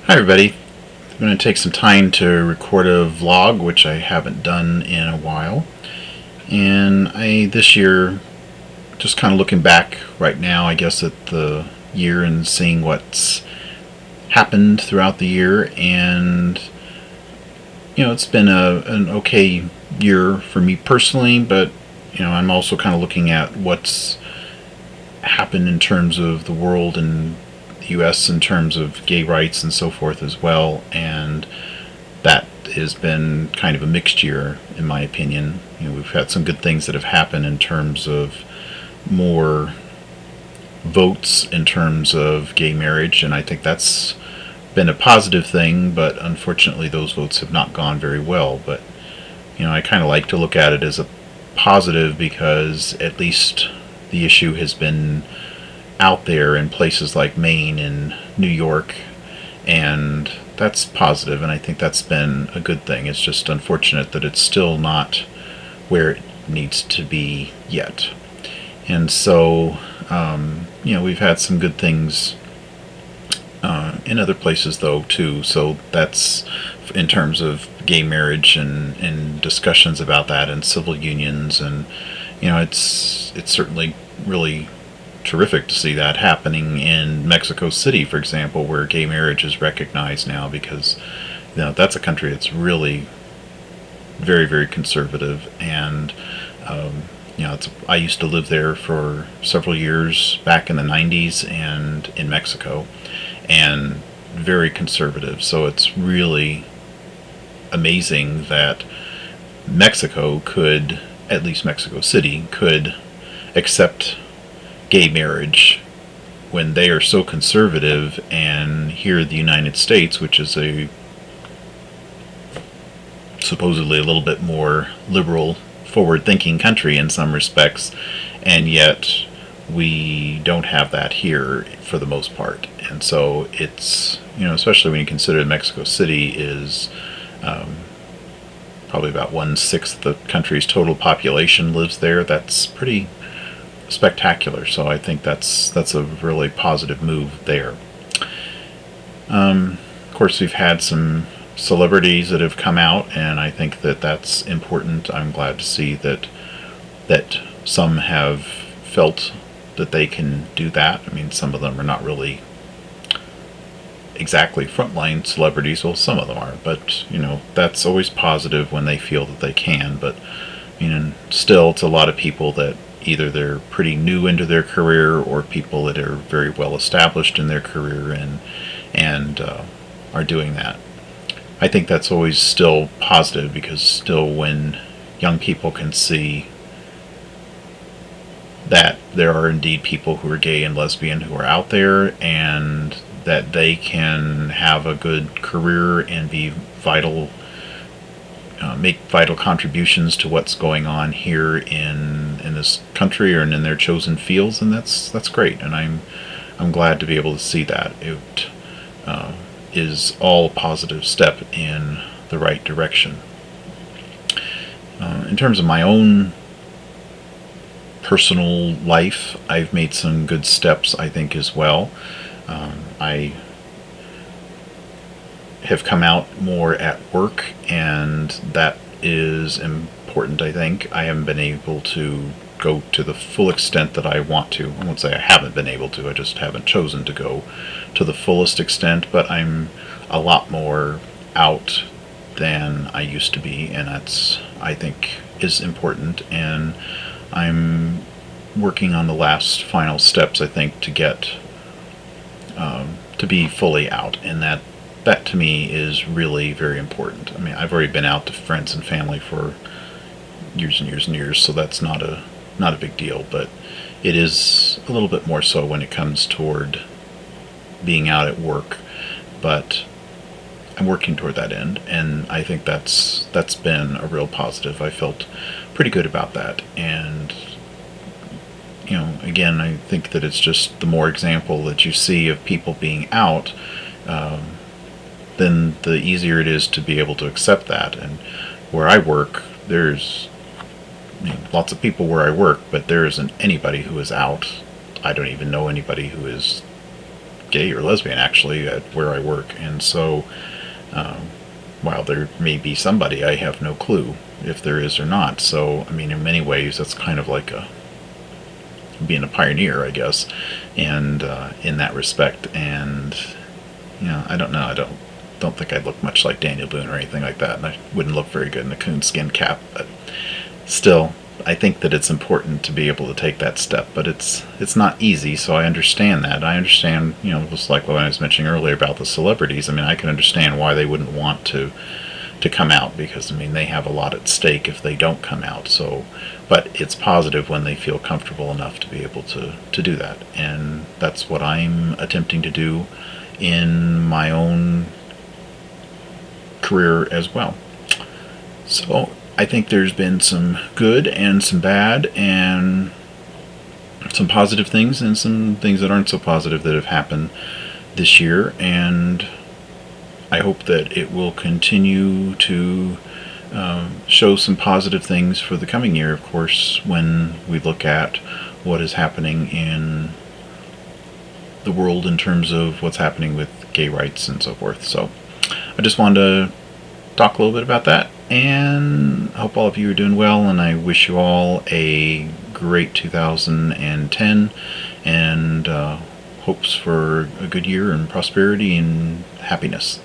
Hi everybody. I'm going to take some time to record a vlog, which I haven't done in a while. And this year, just kind of looking back right now, I guess, at the year and seeing what's happened throughout the year. And, it's been an okay year for me personally, but, I'm also kind of looking at what's happened in terms of the world and the U.S. in terms of gay rights and so forth as well, and that has been kind of a mixed year in my opinion. We've had some good things that have happened in terms of more votes in terms of gay marriage, and I think that's been a positive thing, but unfortunately those votes have not gone very well. But I kind of like to look at it as a positive because at least the issue has been out there in places like Maine and New York, and that's positive, and I think that's been a good thing. It's just unfortunate that it's still not where it needs to be yet. And so, we've had some good things in other places though too. So that's in terms of gay marriage and discussions about that and civil unions, and it's certainly really terrific to see that happening in Mexico City, for example, where gay marriage is recognized now, because that's a country that's really very, very conservative. And I used to live there for several years back in the 90s and in Mexico, and very conservative. So it's really amazing that Mexico could, at least Mexico City, could accept gay marriage when they are so conservative, and here the United States, which is a supposedly a little bit more liberal, forward-thinking country in some respects, and yet we don't have that here for the most part. And so it's, especially when you consider Mexico City is probably about 1/6 the country's total population lives there. That's pretty spectacular. So I think that's a really positive move there. Of course, we've had some celebrities that have come out, and I think that that's important. I'm glad to see that some have felt that they can do that. I mean, some of them are not really exactly frontline celebrities. Well, some of them are, but that's always positive when they feel that they can. But still, it's a lot of people that either they're pretty new into their career, or people that are very well established in their career and are doing that. I think that's always still positive, because still when young people can see that there are indeed people who are gay and lesbian who are out there, and that they can have a good career and be vital, make vital contributions to what's going on here in this country or in their chosen fields, and that's great. And I'm glad to be able to see that. It is all a positive step in the right direction. In terms of my own personal life, I've made some good steps, I think, as well. I have come out more at work, and that is important, I think. I haven't been able to go to the full extent that I want to. I won't say I haven't been able to, I just haven't chosen to go to the fullest extent, but I'm a lot more out than I used to be, and that's, I think, is important. And I'm working on the last final steps, I think, to get to be fully out, and that to me is really very important. I mean, I've already been out to friends and family for years and years and years, so that's not a big deal, but it is a little bit more so when it comes toward being out at work. But I'm working toward that end, and I think that's been a real positive. I felt pretty good about that. And again, I think that it's just the more example that you see of people being out, then the easier it is to be able to accept that. And where I work, there's lots of people where I work, but there isn't anybody who is out. I don't even know anybody who is gay or lesbian actually at where I work, and so while there may be somebody, I have no clue if there is or not. So I mean, in many ways, that's kind of like being a pioneer, I guess, and in that respect. And I don't know. I don't think I'd look much like Daniel Boone or anything like that, and I wouldn't look very good in a coonskin cap. But still, I think that it's important to be able to take that step, but it's not easy. So I understand that. I understand, just like what I was mentioning earlier about the celebrities. I mean, I can understand why they wouldn't want to come out, because I mean they have a lot at stake if they don't come out. So, but it's positive when they feel comfortable enough to be able to do that, and that's what I'm attempting to do in my own career as well. So I think there's been some good and some bad, and some positive things and some things that aren't so positive that have happened this year, and I hope that it will continue to show some positive things for the coming year, of course, when we look at what is happening in the world in terms of what's happening with gay rights and so forth. So I just wanted to talk a little bit about that, and I hope all of you are doing well, and I wish you all a great 2010, and hopes for a good year and prosperity and happiness.